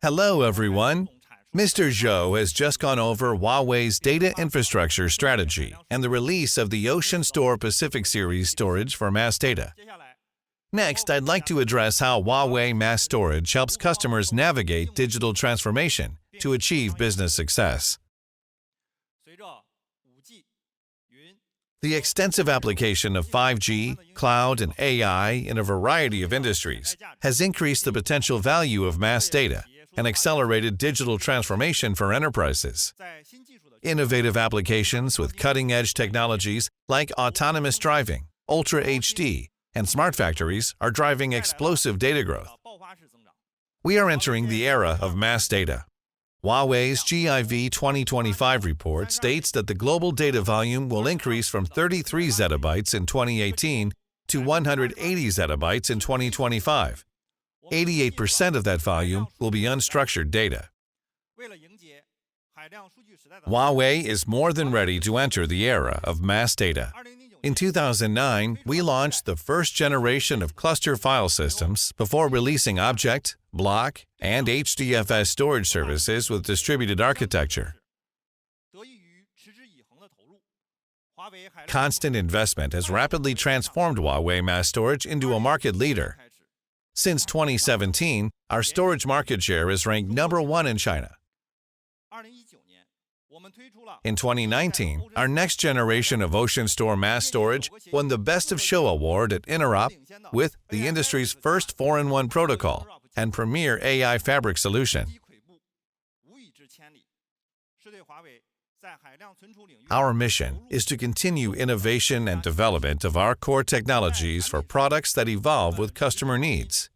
Hello, everyone. Mr. Zhou has just gone over Huawei's data infrastructure strategy and the release of the OceanStor Pacific Series storage for mass data. Next, I'd like to address how Huawei Mass Storage helps customers navigate digital transformation to achieve business success. The extensive application of 5G, cloud, and AI in a variety of industries has increased the potential value of mass data and accelerated digital transformation for enterprises. Innovative applications with cutting-edge technologies like autonomous driving, Ultra HD, and smart factories are driving explosive data growth. We are entering the era of mass data. Huawei's GIV 2025 report states that the global data volume will increase from 33 zettabytes in 2018 to 180 zettabytes in 2025. 88% of that volume will be unstructured data. Huawei is more than ready to enter the era of mass data. In 2009, we launched the first generation of cluster file systems before releasing object, block, and HDFS storage services with distributed architecture. Constant investment has rapidly transformed Huawei Mass Storage into a market leader. Since 2017, our storage market share is ranked #1 in China. In 2019, our next generation of OceanStor Mass Storage won the Best of Show award at Interop with the industry's first 4-in-1 protocol and premier AI fabric solution. Our mission is to continue innovation and development of our core technologies for products that evolve with customer needs.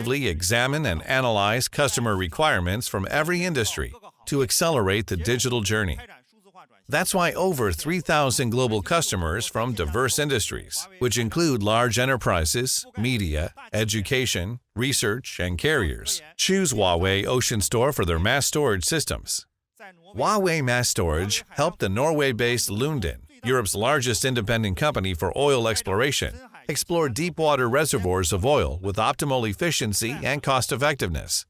We examine and analyze customer requirements from every industry to accelerate the digital journey. That's why over 3,000 global customers from diverse industries, which include large enterprises, media, education, research, and carriers, choose Huawei OceanStor for their mass storage systems. Huawei Mass Storage helped the Norway-based Lundin, Europe's largest independent company for oil exploration, explore deep-water reservoirs of oil with optimal efficiency and cost-effectiveness.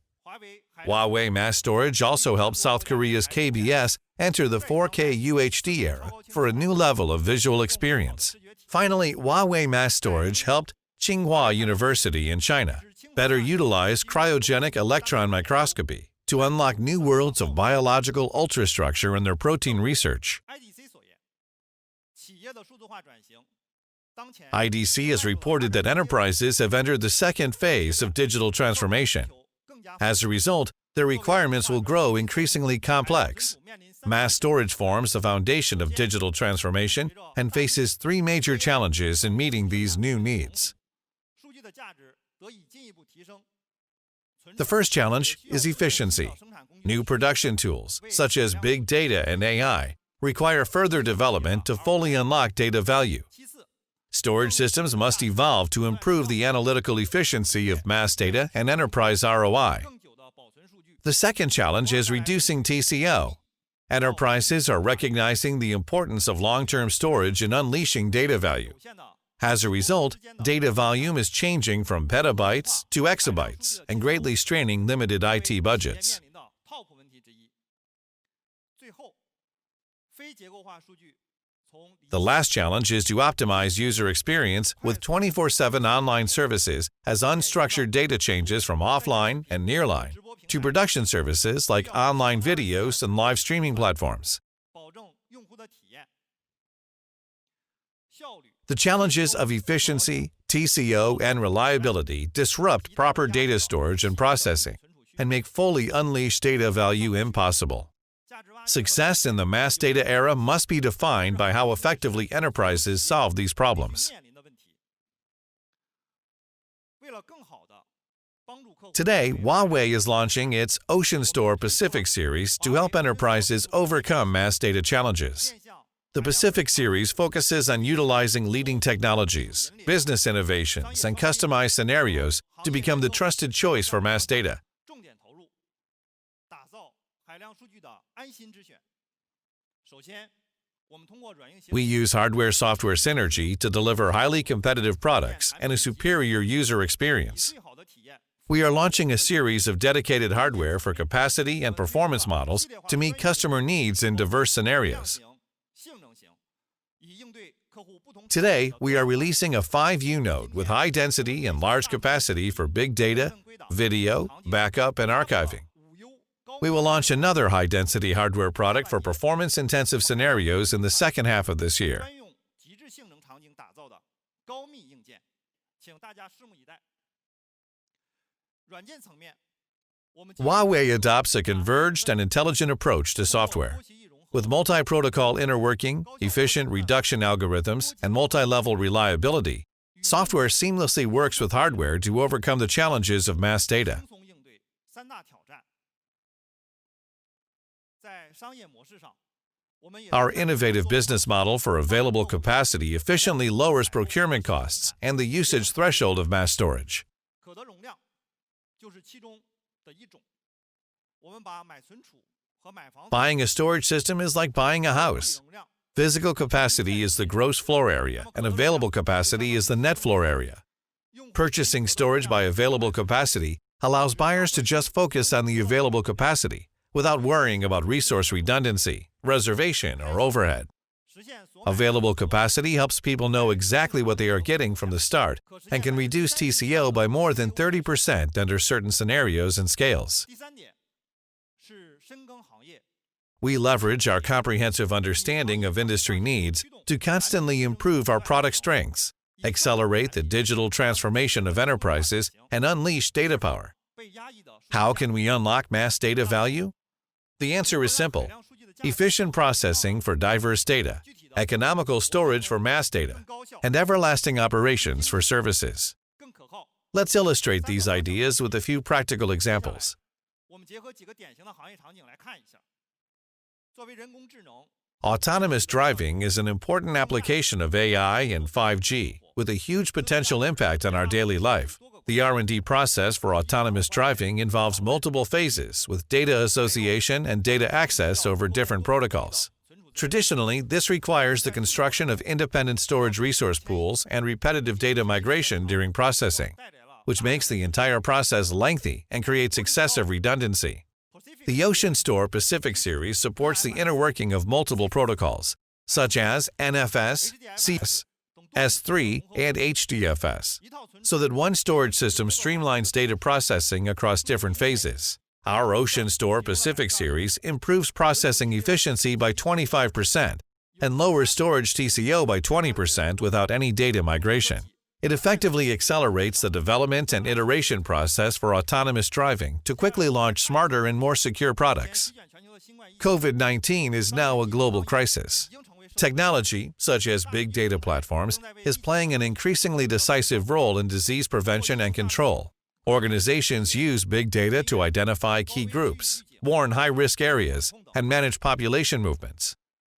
Huawei Mass Storage also helped South Korea's KBS enter the 4K UHD era for a new level of visual experience. Finally, Huawei Mass Storage helped Tsinghua University in China better utilize cryogenic electron microscopy to unlock new worlds of biological ultrastructure in their protein research. IDC has reported that enterprises have entered the second phase of digital transformation. As a result, their requirements will grow increasingly complex. Mass storage forms the foundation of digital transformation and faces 3 major challenges in meeting these new needs. The first challenge is efficiency. New production tools, such as big data and AI, require further development to fully unlock data value. Storage systems must evolve to improve the analytical efficiency of mass data and enterprise ROI. The second challenge is reducing TCO. Enterprises are recognizing the importance of long-term storage in unleashing data value. As a result, data volume is changing from petabytes to exabytes and greatly straining limited IT budgets. The last challenge is to optimize user experience with 24/7 online services as unstructured data changes from offline and nearline to production services like online videos and live streaming platforms. The challenges of efficiency, TCO, and reliability disrupt proper data storage and processing and make fully unleashed data value impossible. Success in the mass data era must be defined by how effectively enterprises solve these problems. Today, Huawei is launching its OceanStor Pacific Series to help enterprises overcome mass data challenges. The Pacific Series focuses on utilizing leading technologies, business innovations, and customized scenarios to become the trusted choice for mass data. We use hardware-software synergy to deliver highly competitive products and a superior user experience. We are launching a series of dedicated hardware for capacity and performance models to meet customer needs in diverse scenarios. Today, we are releasing a 5U node with high density and large capacity for big data, video, backup, and archiving. We will launch another high-density hardware product for performance-intensive scenarios in the second half of this year. Huawei adopts a converged and intelligent approach to software. With multi-protocol interworking, efficient reduction algorithms, and multi-level reliability, software seamlessly works with hardware to overcome the challenges of mass data. Our innovative business model for available capacity efficiently lowers procurement costs and the usage threshold of mass storage. Buying a storage system is like buying a house. Physical capacity is the gross floor area, and available capacity is the net floor area. Purchasing storage by available capacity allows buyers to just focus on the available capacity, without worrying about resource redundancy, reservation, or overhead. Available capacity helps people know exactly what they are getting from the start and can reduce TCO by more than 30% under certain scenarios and scales. We leverage our comprehensive understanding of industry needs to constantly improve our product strengths, accelerate the digital transformation of enterprises, and unleash data power. How can we unlock mass data value? The answer is simple: efficient processing for diverse data, economical storage for mass data, and everlasting operations for services. Let's illustrate these ideas with a few practical examples. Autonomous driving is an important application of AI and 5G, with a huge potential impact on our daily life. The R&D process for autonomous driving involves multiple phases, with data association and data access over different protocols. Traditionally, this requires the construction of independent storage resource pools and repetitive data migration during processing, which makes the entire process lengthy and creates excessive redundancy. The OceanStor Pacific series supports the interworking of multiple protocols, such as NFS, CS, S3, and HDFS, so that one storage system streamlines data processing across different phases. Our OceanStor Pacific series improves processing efficiency by 25% and lowers storage TCO by 20% without any data migration. It effectively accelerates the development and iteration process for autonomous driving to quickly launch smarter and more secure products. COVID-19 is now a global crisis. Technology, such as big data platforms, is playing an increasingly decisive role in disease prevention and control. Organizations use big data to identify key groups, warn high-risk areas, and manage population movements.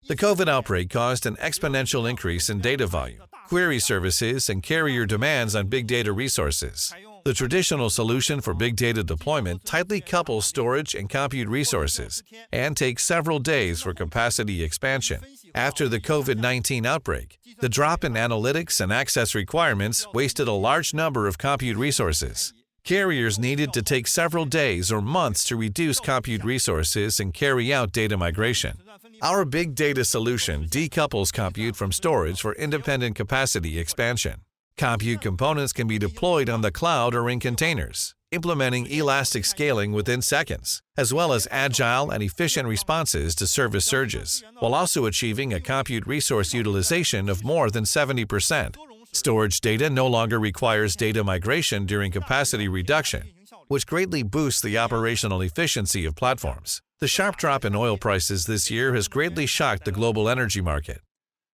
The COVID outbreak caused an exponential increase in data volume, query services, and carrier demands on big data resources. The traditional solution for big data deployment tightly couples storage and compute resources and takes several days for capacity expansion. After the COVID-19 outbreak, the drop in analytics and access requirements wasted a large number of compute resources. Carriers needed to take several days or months to reduce compute resources and carry out data migration. Our big data solution decouples compute from storage for independent capacity expansion. Compute components can be deployed on the cloud or in containers, implementing elastic scaling within seconds, as well as agile and efficient responses to service surges, while also achieving a compute resource utilization of more than 70%. Storage data no longer requires data migration during capacity reduction, which greatly boosts the operational efficiency of platforms. The sharp drop in oil prices this year has greatly shocked the global energy market.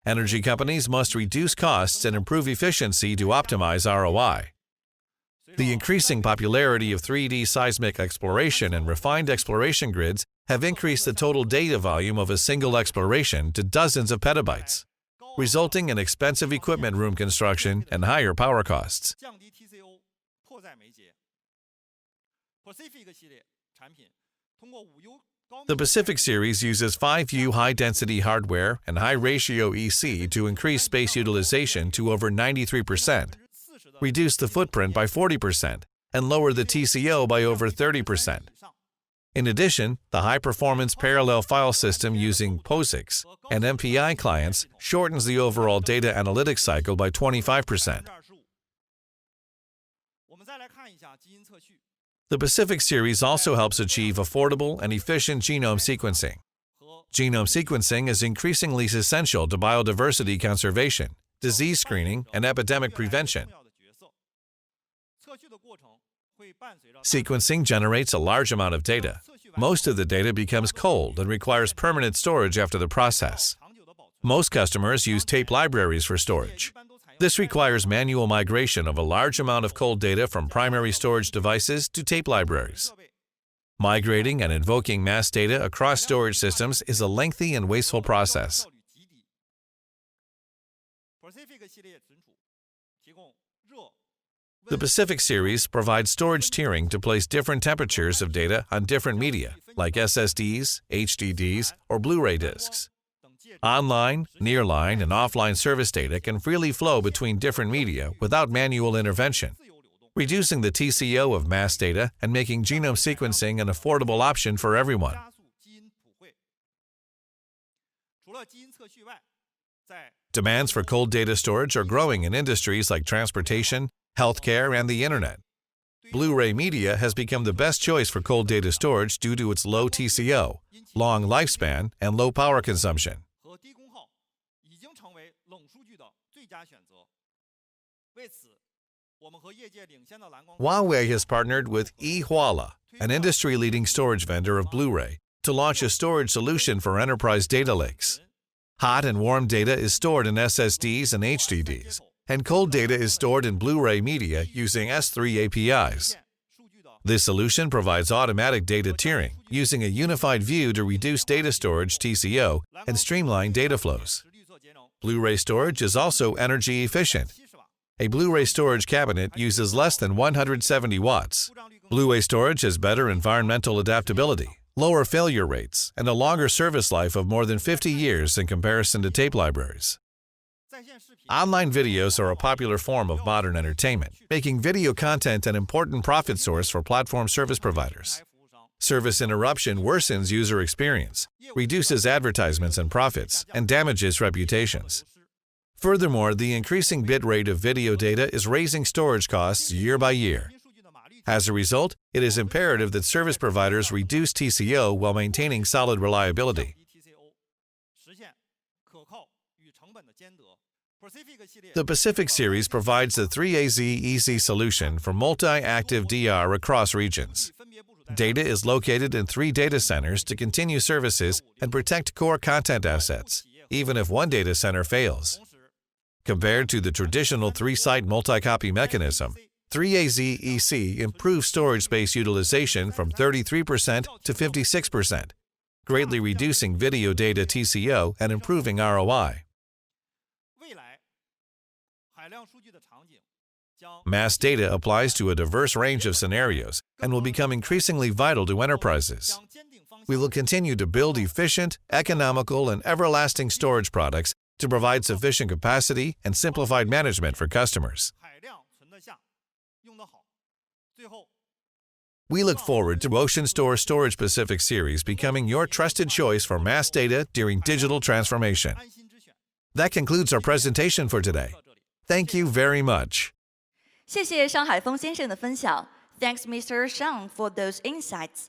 Energy companies must reduce costs and improve efficiency to optimize ROI. The increasing popularity of 3D seismic exploration and refined exploration grids have increased the total data volume of a single exploration to dozens of petabytes, resulting in expensive equipment room construction and higher power costs. The Pacific series uses 5U high-density hardware and high-ratio EC to increase space utilization to over 93%, reduce the footprint by 40%, and lower the TCO by over 30%. In addition, the high-performance parallel file system using POSIX and MPI clients shortens the overall data analytics cycle by 25%. The Pacific series also helps achieve affordable and efficient genome sequencing. Genome sequencing is increasingly essential to biodiversity conservation, disease screening, and epidemic prevention. Sequencing generates a large amount of data. Most of the data becomes cold and requires permanent storage after the process. Most customers use tape libraries for storage. This requires manual migration of a large amount of cold data from primary storage devices to tape libraries. Migrating and invoking mass data across storage systems is a lengthy and wasteful process. The Pacific series provides storage tiering to place different temperatures of data on different media, like SSDs, HDDs, or Blu-ray discs. Online, nearline, and offline service data can freely flow between different media without manual intervention, reducing the TCO of mass data and making genome sequencing an affordable option for everyone. Demands for cold data storage are growing in industries like transportation, healthcare, and the internet. Blu-ray media has become the best choice for cold data storage due to its low TCO, long lifespan, and low power consumption. Huawei has partnered with Huawei, an industry-leading storage vendor of Blu-ray, to launch a storage solution for enterprise data lakes. Hot and warm data is stored in SSDs and HDDs, and cold data is stored in Blu-ray media using S3 APIs. This solution provides automatic data tiering, using a unified view to reduce data storage TCO and streamline data flows. Blu-ray storage is also energy efficient. A Blu-ray storage cabinet uses less than 170 watts. Blu-ray storage has better environmental adaptability, lower failure rates, and a longer service life of more than 50 years in comparison to tape libraries. Online videos are a popular form of modern entertainment, making video content an important profit source for platform service providers. Service interruption worsens user experience, reduces advertisements and profits, and damages reputations. Furthermore, the increasing bit rate of video data is raising storage costs year by year. As a result, it is imperative that service providers reduce TCO while maintaining solid reliability. The Pacific series provides the 3AZ Easy solution for multi-active DR across regions. Data is located in 3 data centers to continue services and protect core content assets, even if one data center fails. Compared to the traditional 3-site multi-copy mechanism, 3AZ EC improves storage space utilization from 33% to 56%, greatly reducing video data TCO and improving ROI. Mass data applies to a diverse range of scenarios and will become increasingly vital to enterprises. We will continue to build efficient, economical, and everlasting storage products to provide sufficient capacity and simplified management for customers. We look forward to OceanStor Storage Pacific series becoming your trusted choice for mass data during digital transformation. That concludes our presentation for today. Thank you very much. 谢谢商海峰先生的分享。Thanks, Mr. Shang, for those insights.